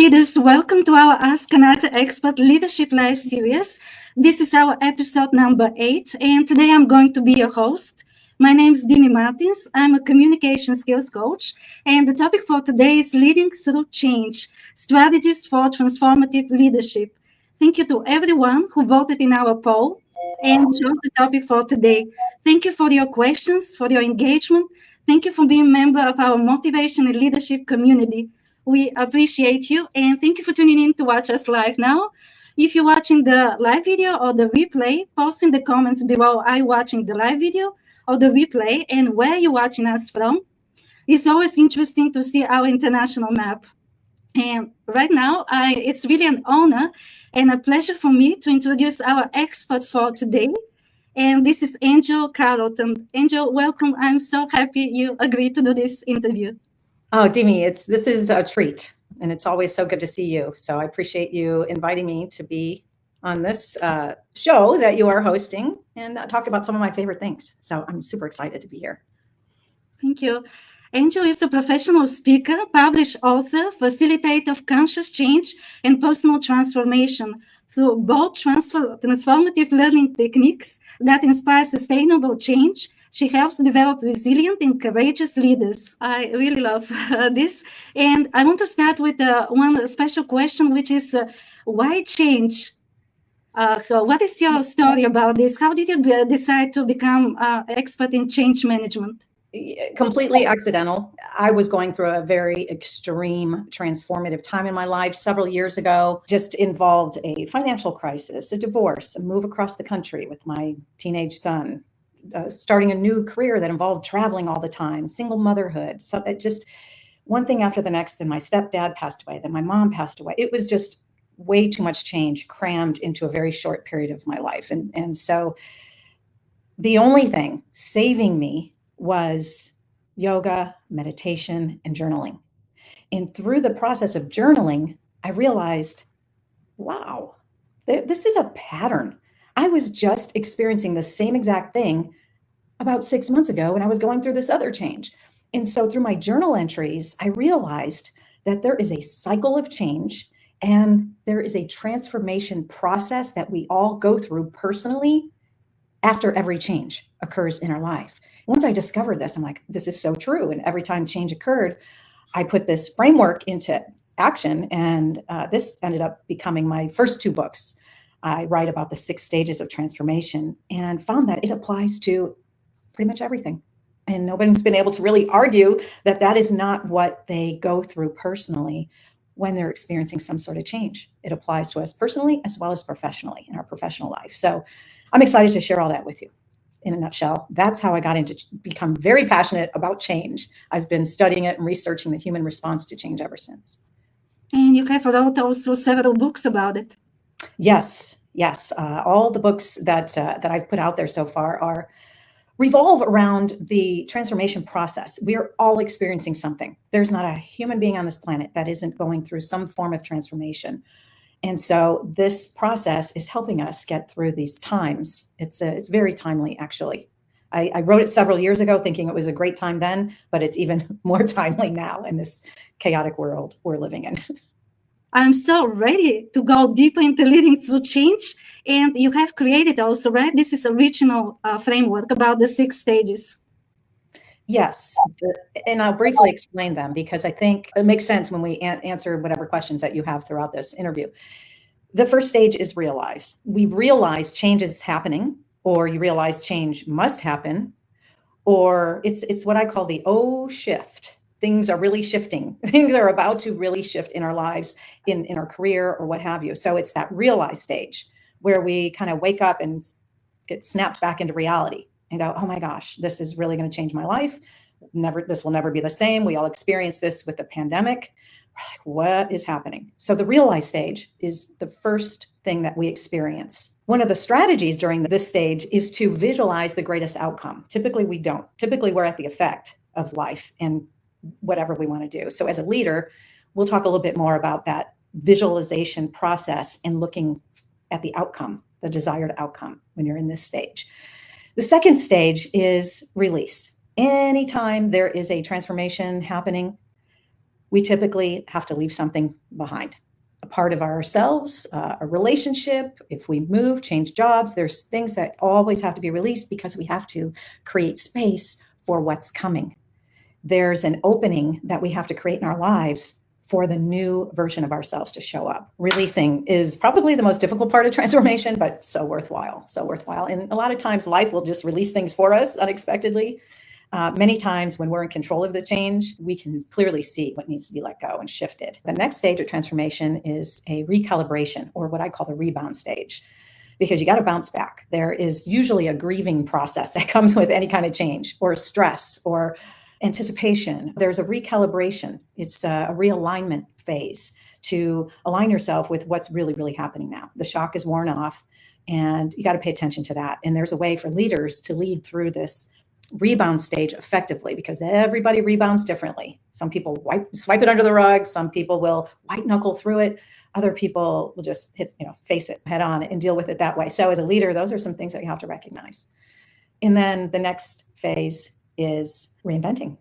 leaders, welcome to our Ask Another Expert Leadership Live series. This is our episode number 8, and today I'm going to be your host. My name is Dimi Martins. I'm a communication skills coach, and the topic for today is Leading Through Change, Strategies for Transformative Leadership. Thank you to everyone who voted in our poll and chose the topic for today. Thank you for your questions, for your engagement. Thank you for being a member of our motivation and leadership community. We appreciate you, and thank you for tuning in to watch us live now. If you're watching the live video or the replay, post in the comments below, are you watching the live video or the replay, and where you're watching us from. It's always interesting to see our international map. And right now, it's really an honor and a pleasure for me to introduce our expert for today. And this is Angel Carlton. Angel, welcome. I'm so happy you agreed to do this interview. Oh, Dimi, this is a treat, and it's always so good to see you. So I appreciate you inviting me to be on this show that you are hosting and talk about some of my favorite things. So I'm super excited to be here. Thank you. Angel is a professional speaker, published author, facilitator of conscious change and personal transformation through both transformative learning techniques that inspire sustainable change. She helps develop resilient and courageous leaders. I really love this. And I want to start with one special question, which is why change? What is your story about this? How did you decide to become expert in change management? Completely accidental. I was going through a very extreme transformative time in my life several years ago. Just involved a financial crisis, a divorce, a move across the country with my teenage son, starting a new career that involved traveling all the time, single motherhood. So it just one thing after the next. Then my stepdad passed away. Then my mom passed away. It was just way too much change crammed into a very short period of my life. And so the only thing saving me was yoga, meditation, and journaling. And through the process of journaling, I realized, wow, this is a pattern. I was just experiencing the same exact thing about 6 months ago when I was going through this other change. And so through my journal entries, I realized that there is a cycle of change and there is a transformation process that we all go through personally after every change occurs in our life. Once I discovered this, I'm like, this is so true. And every time change occurred, I put this framework into action. And this ended up becoming my first 2 books. I write about the 6 stages of transformation and found that it applies to pretty much everything. And nobody's been able to really argue that that is not what they go through personally when they're experiencing some sort of change. It applies to us personally as well as professionally in our professional life. So I'm excited to share all that with you. In a nutshell, that's how I got into become very passionate about change. I've been studying it and researching the human response to change ever since. And you have wrote also several books about it. Yes. All the books that I've put out there so far revolve around the transformation process. We are all experiencing something. There's not a human being on this planet that isn't going through some form of transformation. And so this process is helping us get through these times. It's very timely, actually. I wrote it several years ago thinking it was a great time then, but it's even more timely now in this chaotic world we're living in. I'm so ready to go deeper into leading through change. And you have created also, right? This is a regional framework about the 6 stages. Yes. And I'll briefly explain them because I think it makes sense when we answer whatever questions that you have throughout this interview. The first stage is realize. We realize change is happening, or you realize change must happen, or it's what I call the O shift. Things are really shifting. Things are about to really shift in our lives, in our career or what have you. So it's that realize stage where we kind of wake up and get snapped back into reality and go, oh my gosh, this is really going to change my life. This will never be the same. We all experienced this with the pandemic. We're like, what is happening? So the realize stage is the first thing that we experience. One of the strategies during this stage is to visualize the greatest outcome. Typically, we don't. Typically, we're at the effect of life and whatever we want to do. So as a leader, we'll talk a little bit more about that visualization process and looking at the outcome, the desired outcome when you're in this stage. The second stage is release. Anytime there is a transformation happening, we typically have to leave something behind. A part of ourselves, a relationship. If we move, change jobs, there's things that always have to be released because we have to create space for what's coming. There's an opening that we have to create in our lives for the new version of ourselves to show up. Releasing is probably the most difficult part of transformation, but so worthwhile, so worthwhile. And a lot of times life will just release things for us unexpectedly. Many times when we're in control of the change, we can clearly see what needs to be let go and shifted. The next stage of transformation is a recalibration, or what I call the rebound stage, because you got to bounce back. There is usually a grieving process that comes with any kind of change, or stress, or anticipation. There's a recalibration. It's a realignment phase to align yourself with what's really, really happening now. The shock is worn off, and you got to pay attention to that. And there's a way for leaders to lead through this rebound stage effectively, because everybody rebounds differently. Some people swipe it under the rug. Some people will white knuckle through it. Other people will just face it head on and deal with it that way. So as a leader, those are some things that you have to recognize. And then the next phase is reinventing.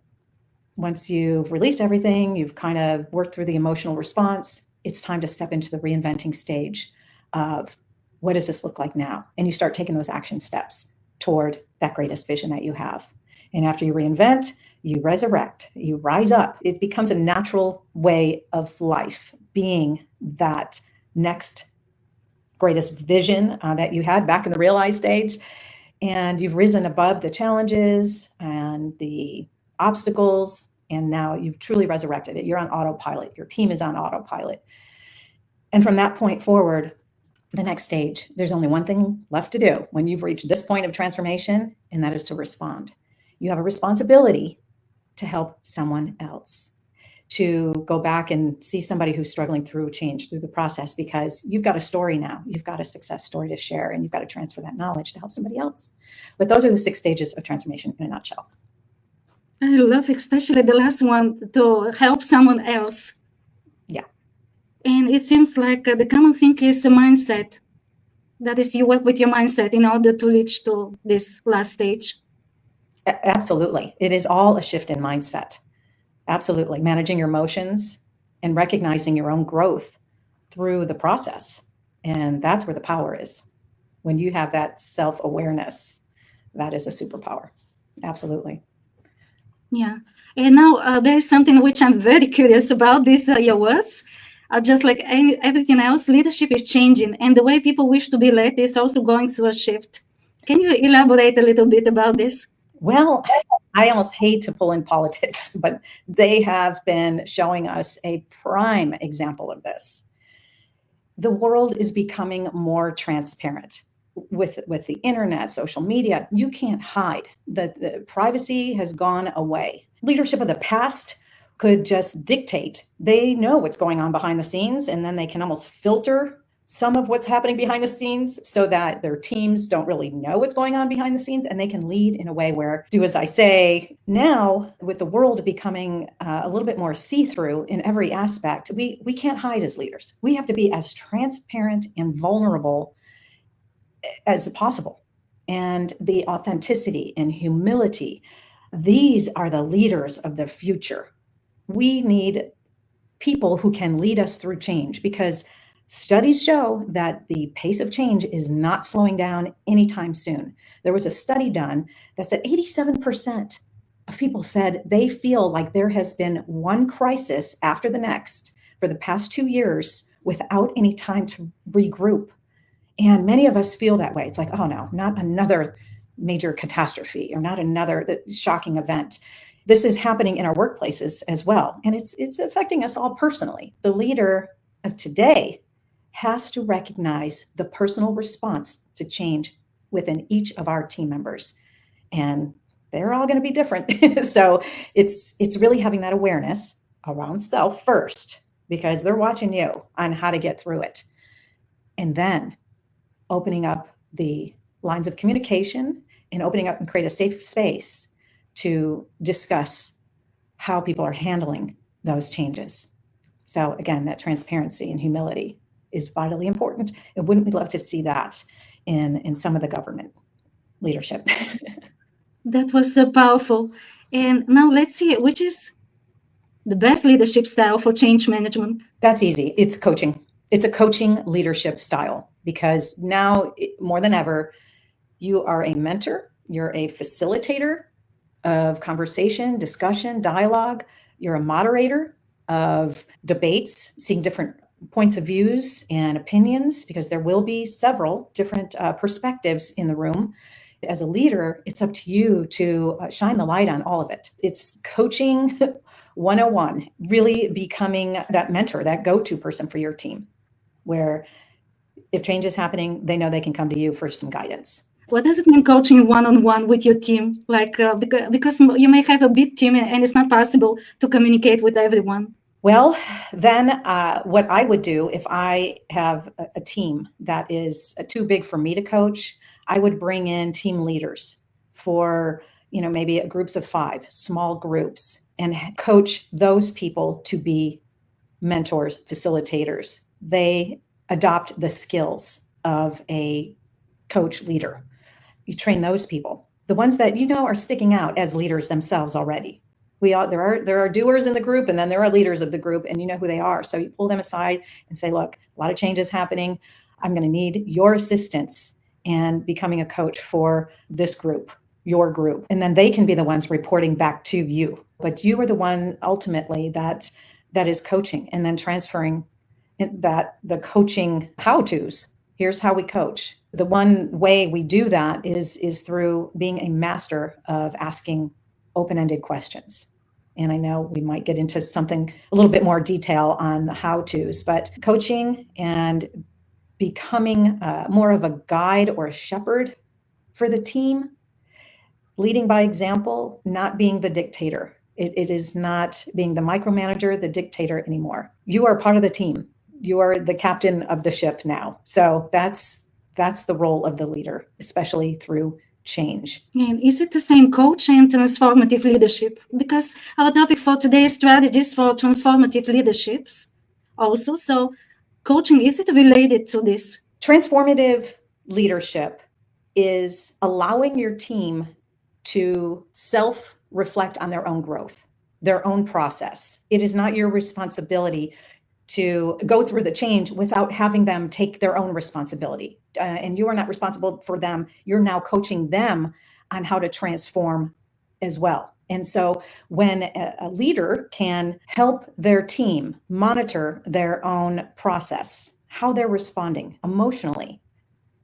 Once you've released everything, you've kind of worked through the emotional response, it's time to step into the reinventing stage of what does this look like now? And you start taking those action steps toward that greatest vision that you have. And after you reinvent, you resurrect, you rise up. It becomes a natural way of life, being that next greatest vision that you had back in the realized stage. And you've risen above the challenges and the obstacles, and now you've truly resurrected it. You're on autopilot. Your team is on autopilot. And from that point forward, the next stage, there's only one thing left to do when you've reached this point of transformation, and that is to respond. You have a responsibility to help someone else, to go back and see somebody who's struggling through change, through the process, because you've got a story now. You've got a success story to share, and you've got to transfer that knowledge to help somebody else. But those are the 6 stages of transformation in a nutshell. I love especially the last one, to help someone else. Yeah. And it seems like the common thing is the mindset. That is, you work with your mindset in order to reach to this last stage. Absolutely. It is all a shift in mindset. Absolutely. Managing your emotions and recognizing your own growth through the process. And that's where the power is. When you have that self-awareness, that is a superpower. Absolutely. Yeah. And now there is something which I'm very curious about, these your words. Just like everything else, leadership is changing, and the way people wish to be led is also going through a shift. Can you elaborate a little bit about this? Well, I almost hate to pull in politics, but they have been showing us a prime example of this. The world is becoming more transparent with the internet, social media. You can't hide. The privacy has gone away. Leadership of the past could just dictate. They know what's going on behind the scenes, and then they can almost filter some of what's happening behind the scenes so that their teams don't really know what's going on behind the scenes, and they can lead in a way where, do as I say. Now, with the world becoming a little bit more see-through in every aspect, we can't hide as leaders. We have to be as transparent and vulnerable as possible. And the authenticity and humility, these are the leaders of the future. We need people who can lead us through change, because studies show that the pace of change is not slowing down anytime soon. There was a study done that said 87% of people said they feel like there has been one crisis after the next for the past 2 years without any time to regroup. And many of us feel that way. It's like, oh no, not another major catastrophe, or not another shocking event. This is happening in our workplaces as well. And it's affecting us all personally. The leader of today has to recognize the personal response to change within each of our team members. And they're all going to be different. So it's really having that awareness around self first, because they're watching you on how to get through it. And then opening up the lines of communication and opening up and create a safe space to discuss how people are handling those changes. So again, that transparency and humility is vitally important. And wouldn't we love to see that in some of the government leadership? That was so powerful. And now let's see, which is the best leadership style for change management? That's easy. It's coaching. It's a coaching leadership style, because now more than ever, you are a mentor, you're a facilitator of conversation, discussion, dialogue. You're a moderator of debates, seeing different points of views and opinions, because there will be several different perspectives in the room. As a leader, it's up to you to shine the light on all of it. It's coaching 101, really becoming that mentor, that go-to person for your team, where if change is happening, they know they can come to you for some guidance. What does it mean coaching one-on-one with your team? Like, because you may have a big team and it's not possible to communicate with everyone. Well, then what I would do if I have a team that is too big for me to coach, I would bring in team leaders for, maybe groups of 5, small groups, and coach those people to be mentors, facilitators. They adopt the skills of a coach leader. You train those people, the ones that are sticking out as leaders themselves already. There are doers in the group, and then there are leaders of the group, and you know who they are. So you pull them aside and say, look, a lot of change is happening. I'm going to need your assistance in becoming a coach for this group, your group. And then they can be the ones reporting back to you. But you are the one ultimately that is coaching, and then transferring the coaching how-tos. Here's how we coach. The one way we do that is through being a master of asking open-ended questions. And I know we might get into something a little bit more detail on the how-tos, but coaching and becoming more of a guide or a shepherd for the team, leading by example, not being the dictator. It is not being the micromanager, the dictator anymore. You are part of the team. You are the captain of the ship now. So that's the role of the leader, especially through change. And is it the same coach and transformative leadership? Because our topic for today is strategies for transformative leaderships also. So coaching, is it related to this? Transformative leadership is allowing your team to self-reflect on their own growth, their own process. It is not your responsibility to go through the change without having them take their own responsibility. And you are not responsible for them. You're now coaching them on how to transform as well. And so when a leader can help their team monitor their own process, how they're responding emotionally.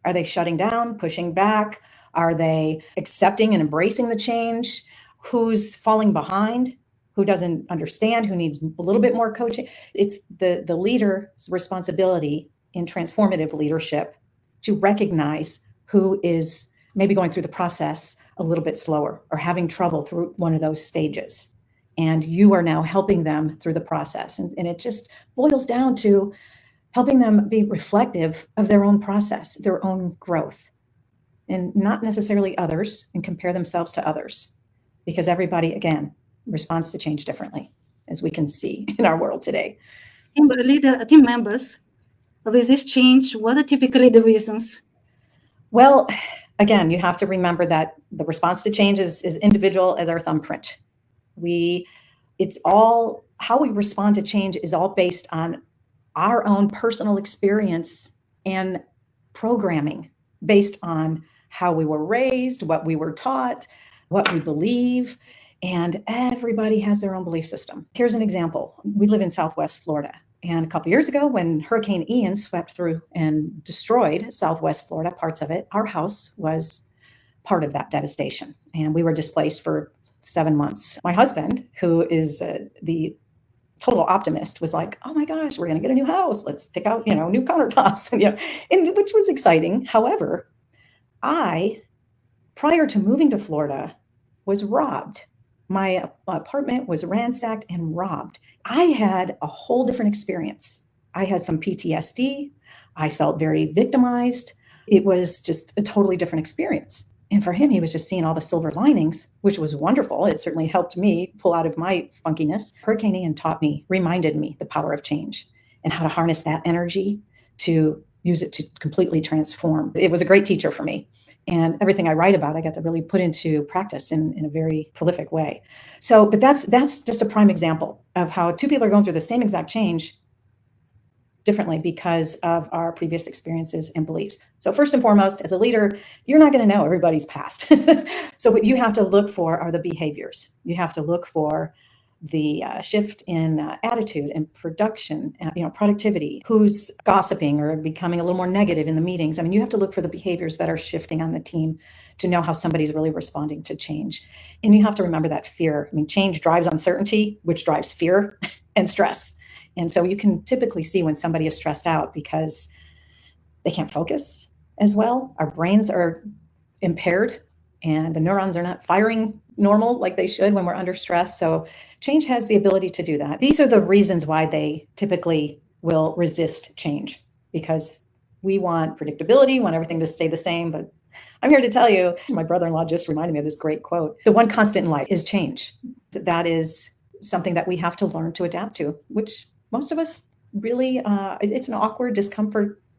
Are they shutting down, pushing back? Are they accepting and embracing the change? Who's falling behind? Who doesn't understand, who needs a little bit more coaching? It's the leader's responsibility in transformative leadership to recognize who is maybe going through the process a little bit slower or having trouble through one of those stages. And you are now helping them through the process. And it just boils down to helping them be reflective of their own process, their own growth, and not necessarily others, and compare themselves to others, because everybody, again, responds to change differently, as we can see in our world today. Team members resist change. What are typically the reasons? Well, again, you have to remember that the response to change is individual as our thumbprint. It's all how we respond to change is all based on our own personal experience and programming, based on how we were raised, what we were taught, what we believe. And everybody has their own belief system. Here's an example. We live in Southwest Florida. And a couple years ago, when Hurricane Ian swept through and destroyed Southwest Florida, parts of it, our house was part of that devastation. And we were displaced for 7 months. My husband, who is the total optimist, was like, oh my gosh, we're going to get a new house. Let's pick out, new countertops, and which was exciting. However, prior to moving to Florida, was robbed. My apartment was ransacked and robbed. I had a whole different experience. I had some PTSD. I felt very victimized. It was just a totally different experience. And for him, he was just seeing all the silver linings, which was wonderful. It certainly helped me pull out of my funkiness. Hurricane Ian reminded me the power of change and how to harness that energy to use it to completely transform. It was a great teacher for me. And everything I write about, I get to really put into practice in a very prolific way. So, but that's just a prime example of how two people are going through the same exact change differently because of our previous experiences and beliefs. So first and foremost, as a leader, you're not going to know everybody's past. So what you have to look for are the behaviors. You have to look for the shift in attitude and production, productivity, who's gossiping or becoming a little more negative in the meetings. I mean, you have to look for the behaviors that are shifting on the team to know how somebody's really responding to change. And you have to remember that fear. I mean, change drives uncertainty, which drives fear and stress. And so you can typically see when somebody is stressed out because they can't focus as well. Our brains are impaired and the neurons are not firing normal like they should when we're under stress. So change has the ability to do that. These are the reasons why they typically will resist change, because we want predictability, want everything to stay the same. But I'm here to tell you, my brother-in-law just reminded me of this great quote. The one constant in life is change. That is something that we have to learn to adapt to, which most of us really, it's an awkward,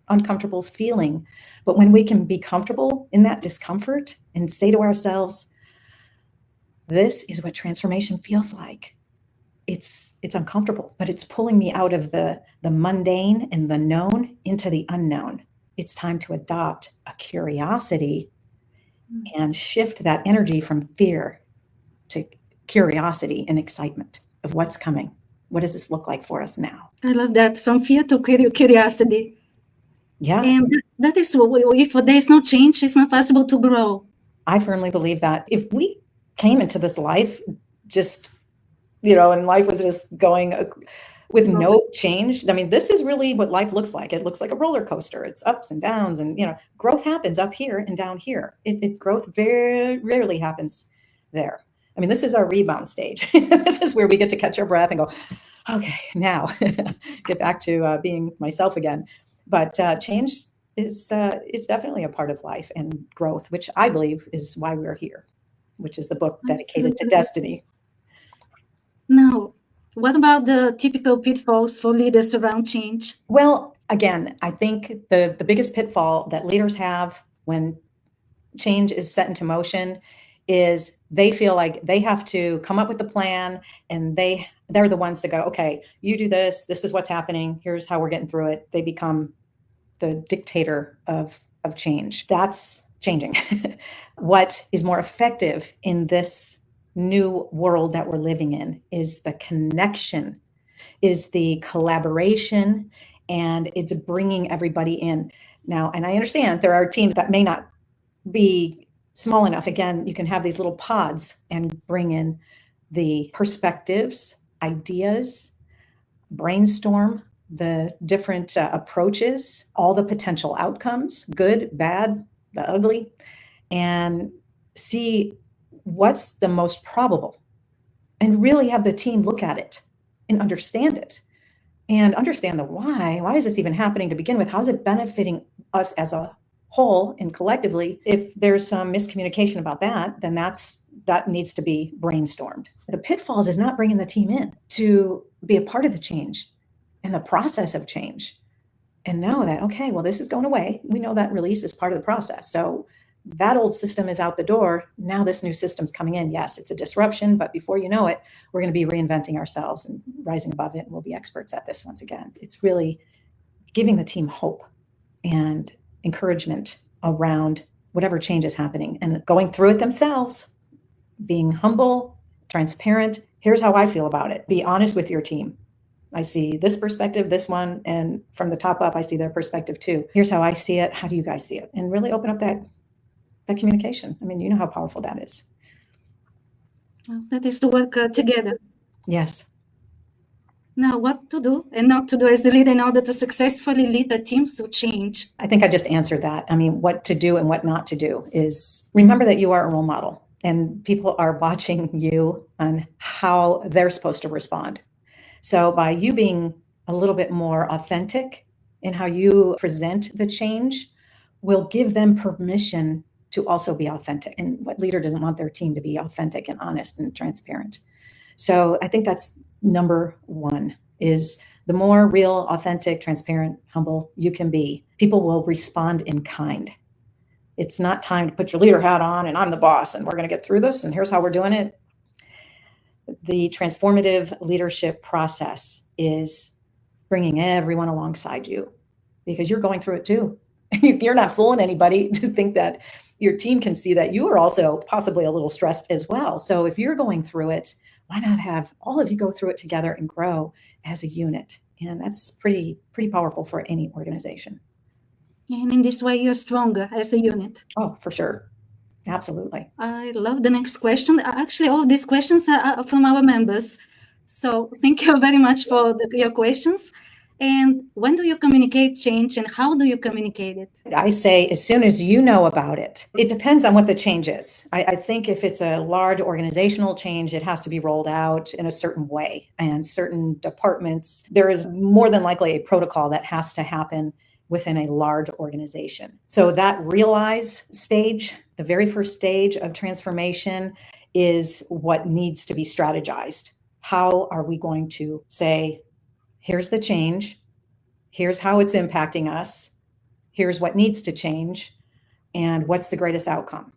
uncomfortable feeling. But when we can be comfortable in that discomfort and say to ourselves, this is what transformation feels like. It's uncomfortable, but it's pulling me out of the mundane and the known into the unknown. It's time to adopt a curiosity and shift that energy from fear to curiosity and excitement of what's coming. What does this look like for us now? I love that, from fear to curiosity. Yeah. And that is, if there is no change, it's not possible to grow. I firmly believe that if we came into this life just, and life was just going with no change, I mean, this is really what life looks like. It looks like a roller coaster. It's ups and downs, and, growth happens up here and down here. Growth very rarely happens there. I mean, this is our rebound stage. This is where we get to catch our breath and go, okay, now get back to being myself again. But change is definitely a part of life and growth, which I believe is why we're here, which is the book dedicated to destiny. Now, what about the typical pitfalls for leaders around change? Well, again, I think the biggest pitfall that leaders have when change is set into motion is they feel like they have to come up with the plan, and they're the ones to go, okay, you do this is what's happening, here's how we're getting through it. They become the dictator of change. That's changing. What is more effective in this new world that we're living in is the connection, is the collaboration, and it's bringing everybody in. Now, and I understand there are teams that may not be small enough. Again, you can have these little pods and bring in the perspectives, ideas, brainstorm the different approaches, all the potential outcomes, good, bad, the ugly, and see what's the most probable, and really have the team look at it and understand it and understand the why. Why is this even happening to begin with? How's it benefiting us as a whole and collectively? If there's some miscommunication about that, then that needs to be brainstormed. The pitfalls is not bringing the team in to be a part of the change and the process of change, and know that, okay, well, this is going away. We know that release is part of the process. So that old system is out the door. Now this new system's coming in. Yes, it's a disruption, but before you know it, we're going to be reinventing ourselves and rising above it. And we'll be experts at this once again. It's really giving the team hope and encouragement around whatever change is happening and going through it themselves, being humble, transparent. Here's how I feel about it. Be honest with your team. I see this perspective, this one, and from the top up, I see their perspective too. Here's how I see it. How do you guys see it? And really open up that communication. I mean, you know how powerful that is. Well, that is to work together. Yes. Now, what to do and not to do as the leader in order to successfully lead the team through change? I think I just answered that. I mean, what to do and what not to do is remember that you are a role model, and people are watching you on how they're supposed to respond. So by you being a little bit more authentic in how you present the change, will give them permission to also be authentic. And what leader doesn't want their team to be authentic and honest and transparent? So I think that's number one, is the more real, authentic, transparent, humble you can be, people will respond in kind. It's not time to put your leader hat on and I'm the boss and we're going to get through this and here's how we're doing it. The transformative leadership process is bringing everyone alongside you because you're going through it too. You're not fooling anybody to think that your team can see that you are also possibly a little stressed as well. So if you're going through it, why not have all of you go through it together and grow as a unit? And that's pretty powerful for any organization. And in this way, you're stronger as a unit. Oh, for sure. Absolutely. I love the next question. Actually, all of these questions are from our members. So thank you very much for your questions. And when do you communicate change and how do you communicate it? I say as soon as you know about it. It depends on what the change is. I think if it's a large organizational change, it has to be rolled out in a certain way. And certain departments, there is more than likely a protocol that has to happen within a large organization. So that realize stage, the very first stage of transformation, is what needs to be strategized. How are we going to say, here's the change, here's how it's impacting us, here's what needs to change, and what's the greatest outcome?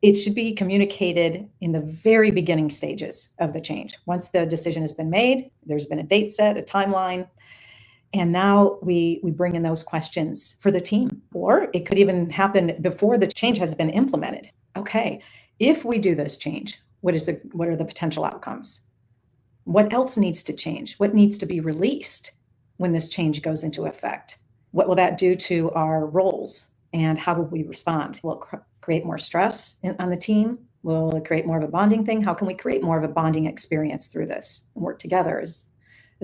It should be communicated in the very beginning stages of the change. Once the decision has been made, there's been a date set, a timeline, and now we bring in those questions for the team. Or it could even happen before the change has been implemented. Okay, if we do this change, what are the potential outcomes? What else needs to change? What needs to be released when this change goes into effect? What will that do to our roles? And how will we respond? Will it create more stress on the team? Will it create more of a bonding thing? How can we create more of a bonding experience through this and work together as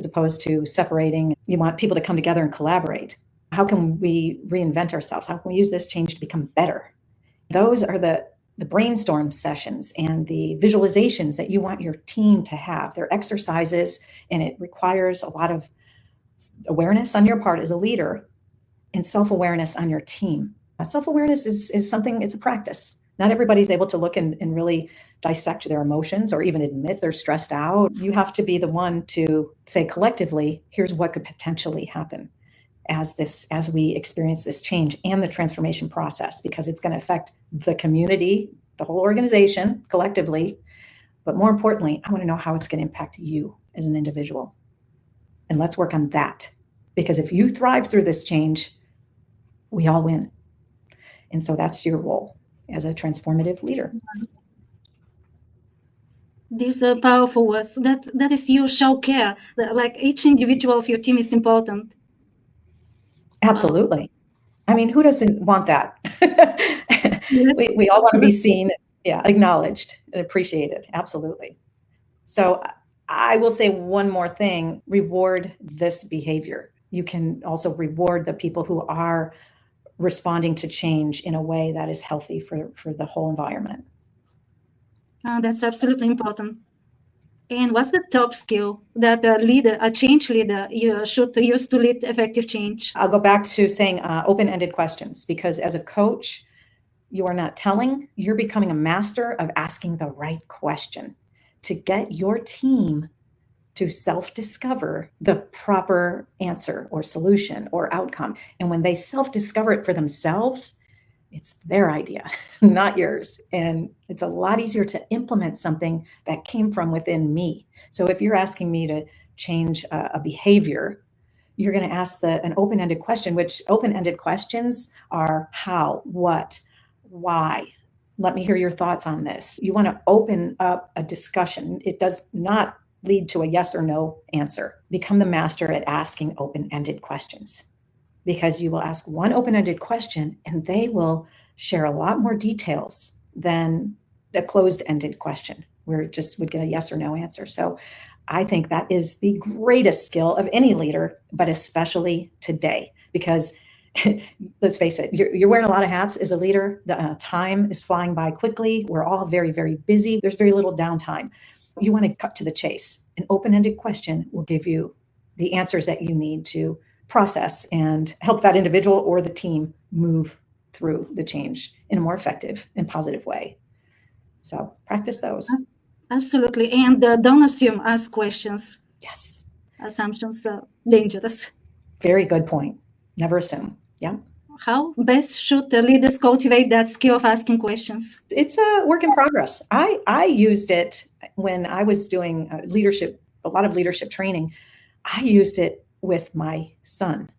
opposed to separating? You want people to come together and collaborate. How can we reinvent ourselves? How can we use this change to become better? Those are the brainstorm sessions and the visualizations that you want your team to have. They're exercises, and it requires a lot of awareness on your part as a leader and self-awareness on your team. Self-awareness is something, it's a practice. Not everybody's able to look and really dissect their emotions or even admit they're stressed out. You have to be the one to say collectively, here's what could potentially happen as we experience this change and the transformation process, because it's going to affect the community, the whole organization collectively. But more importantly, I want to know how it's going to impact you as an individual. And let's work on that. Because if you thrive through this change, we all win. And so that's your role as a transformative leader. These are powerful words. That is, you show care. Like each individual of your team is important. Absolutely. I mean, who doesn't want that? We all want to be seen, acknowledged and appreciated. Absolutely. So I will say one more thing, reward this behavior. You can also reward the people who are responding to change in a way that is healthy for the whole environment. That's absolutely important. And what's the top skill that a change leader, you should use to lead effective change? I'll go back to saying open-ended questions, because as a coach, you are not telling, you're becoming a master of asking the right question to get your team to self-discover the proper answer or solution or outcome. And when they self-discover it for themselves, it's their idea, not yours. And it's a lot easier to implement something that came from within me. So if you're asking me to change a behavior, you're going to ask an open-ended question, which open-ended questions are how, what, why. Let me hear your thoughts on this. You want to open up a discussion. It does not lead to a yes or no answer. Become the master at asking open-ended questions, because you will ask one open-ended question and they will share a lot more details than a closed-ended question where it just would get a yes or no answer. So I think that is the greatest skill of any leader, but especially today, because let's face it, you're wearing a lot of hats as a leader. The time is flying by quickly. We're all very, very busy. There's very little downtime. You want to cut to the chase. An open-ended question will give you the answers that you need to process and help that individual or the team move through the change in a more effective and positive way. So practice those. Absolutely. And don't assume, ask questions. Yes. Assumptions are dangerous. Very good point. Never assume. Yeah. how best should the leaders cultivate that skill of asking questions? It's a work in progress. I used it when I was doing a lot of leadership training. I used it with my son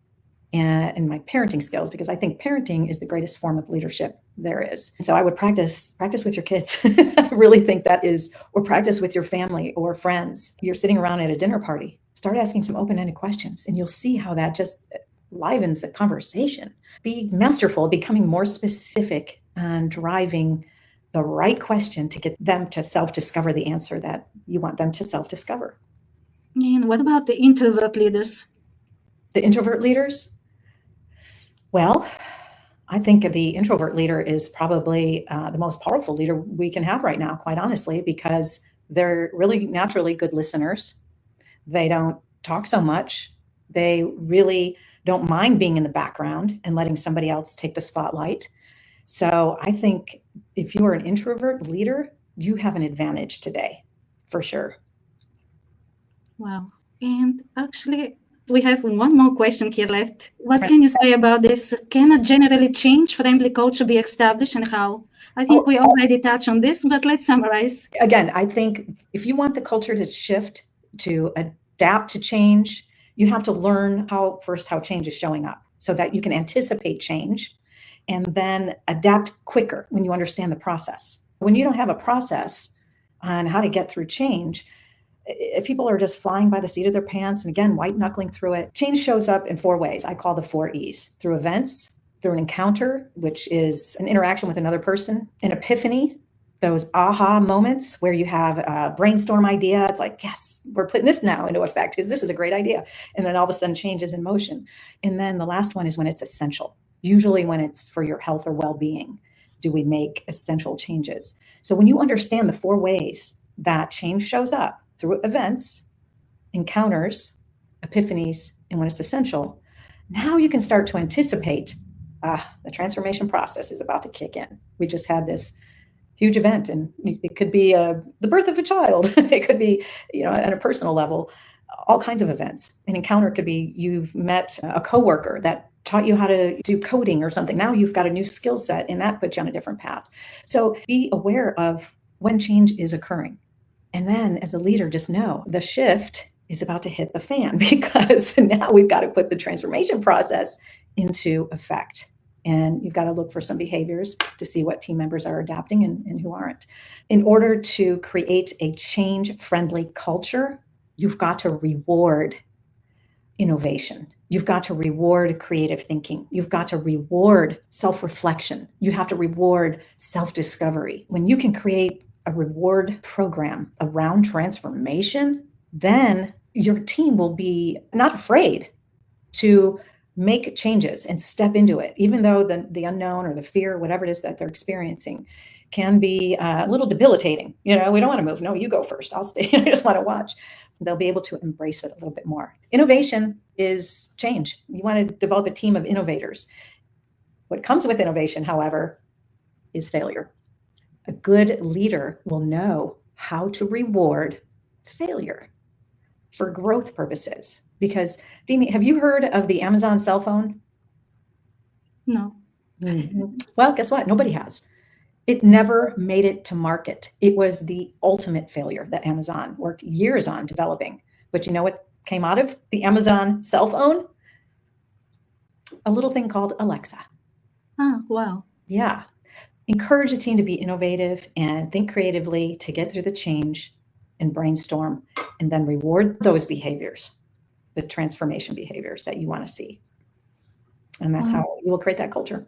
and my parenting skills, because I think parenting is the greatest form of leadership there is. So I would practice with your kids. I really think that is, or practice with your family or friends. You're sitting around at a dinner party, start asking some open-ended questions, and you'll see how that just livens the conversation. Be masterful, becoming more specific and driving the right question to get them to self-discover the answer that you want them to self-discover. And what about the introvert leaders? The introvert leaders? Well, I think the introvert leader is probably the most powerful leader we can have right now, quite honestly, because they're really naturally good listeners. They don't talk so much. They really don't mind being in the background and letting somebody else take the spotlight. So I think if you are an introvert leader, you have an advantage today, for sure. Wow. And actually, we have one more question here left. What can you say about this? Can a generally change-friendly culture be established, and how? I think we already touched on this, but let's summarize. Again, I think if you want the culture to shift, to adapt to change, you have to learn how change is showing up so that you can anticipate change and then adapt quicker when you understand the process. When you don't have a process on how to get through change, if people are just flying by the seat of their pants and, again, white knuckling through it, change shows up in 4 ways. I call the 4 E's: through events, through an encounter, which is an interaction with another person, an epiphany, those aha moments where you have a brainstorm idea. It's like, yes, we're putting this now into effect because this is a great idea. And then all of a sudden change is in motion. And then the last one is when it's essential, usually when it's for your health or well-being. Do we make essential changes? So when you understand the 4 ways that change shows up, through events, encounters, epiphanies, and when it's essential, now you can start to anticipate, the transformation process is about to kick in. We just had this huge event, and it could be the birth of a child. It could be, at a personal level, all kinds of events. An encounter could be you've met a coworker that taught you how to do coding or something. Now you've got a new skill set, and that puts you on a different path. So be aware of when change is occurring. And then as a leader, just know the shift is about to hit the fan, because now we've got to put the transformation process into effect. And you've got to look for some behaviors to see what team members are adapting and who aren't. In order to create a change-friendly culture, you've got to reward innovation. You've got to reward creative thinking. You've got to reward self-reflection. You have to reward self-discovery. When you can create a reward program around transformation, then your team will be not afraid to make changes and step into it, even though the unknown or the fear, whatever it is that they're experiencing, can be a little debilitating. We don't want to move. No, you go first. I'll stay. I just want to watch. They'll be able to embrace it a little bit more. Innovation is change. You want to develop a team of innovators. What comes with innovation, however, is failure. A good leader will know how to reward failure for growth purposes. Because, Demi, have you heard of the Amazon cell phone? No. Well, guess what? Nobody has. It never made it to market. It was the ultimate failure that Amazon worked years on developing. But you know what came out of the Amazon cell phone? A little thing called Alexa. Oh, wow. Yeah. Encourage the team to be innovative and think creatively to get through the change and brainstorm, and then reward those behaviors, the transformation behaviors that you want to see. And that's how you will create that culture.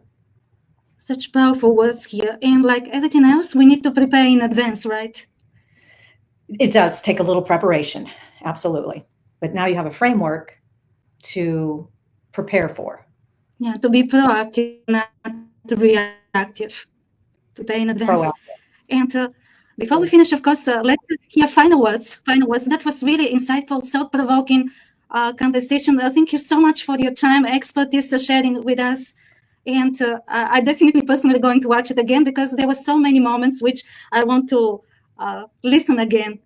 Such powerful words here. And like everything else, we need to prepare in advance, right? It does take a little preparation, absolutely. But now you have a framework to prepare for. Yeah, to be proactive, not reactive. Prepare in advance. Proactive. And before we finish, of course, let's hear final words. That was really insightful, thought-provoking conversation. Thank you so much for your time, expertise sharing with us. And I definitely personally going to watch it again, because there were so many moments which I want to listen again.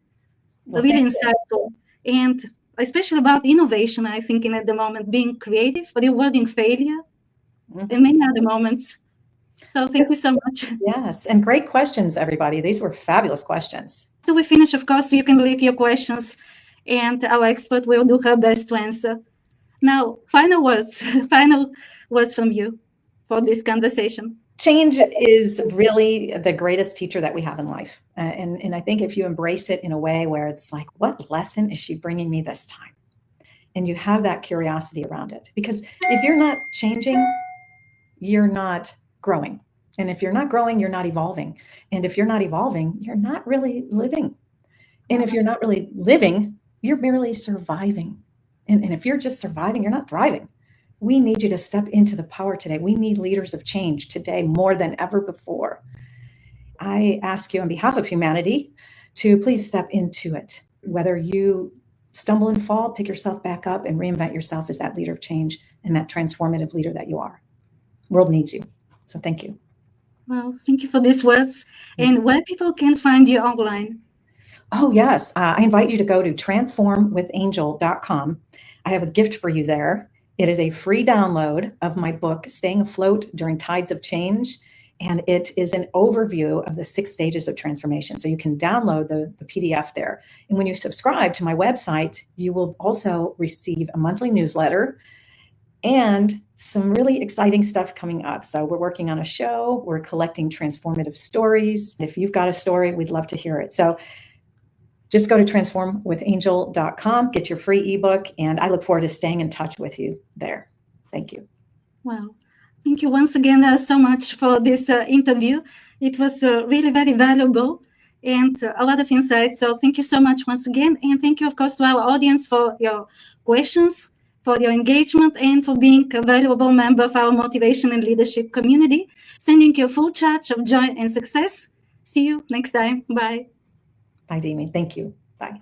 Well, really insightful. And especially about innovation, I think at the moment, being creative, rewarding failure. in many other moments. So thank you so much. Yes, and great questions, everybody. These were fabulous questions. After we finish, of course, you can leave your questions, and our expert will do her best to answer. Now, final words from you for this conversation. Change is really the greatest teacher that we have in life. And I think if you embrace it in a way where it's like, what lesson is she bringing me this time? And you have that curiosity around it. Because if you're not changing, you're not growing. And if you're not growing, you're not evolving. And if you're not evolving, you're not really living. And if you're not really living, you're merely surviving. And if you're just surviving, you're not thriving. We need you to step into the power today. We need leaders of change today more than ever before. I ask you on behalf of humanity to please step into it. Whether you stumble and fall, pick yourself back up and reinvent yourself as that leader of change and that transformative leader that you are. The world needs you. So thank you. Well, thank you for these words. And where people can find you online? Oh, yes. I invite you to go to transformwithangel.com. I have a gift for you there. It is a free download of my book, Staying Afloat During Tides of Change. And it is an overview of the 6 stages of transformation. So you can download the PDF there. And when you subscribe to my website, you will also receive a monthly newsletter and some really exciting stuff coming up. So we're working on a show. We're collecting transformative stories. If you've got a story, we'd love to hear it. So just go to transformwithangel.com, get your free ebook, and I look forward to staying in touch with you there. Thank you. Wow. Thank you once again so much for this interview. It was really very valuable and a lot of insights. So thank you so much once again. And thank you, of course, to our audience for your questions, for your engagement, and for being a valuable member of our motivation and leadership community. Sending you a full charge of joy and success. See you next time. Bye. Bye, Demi. Thank you. Bye.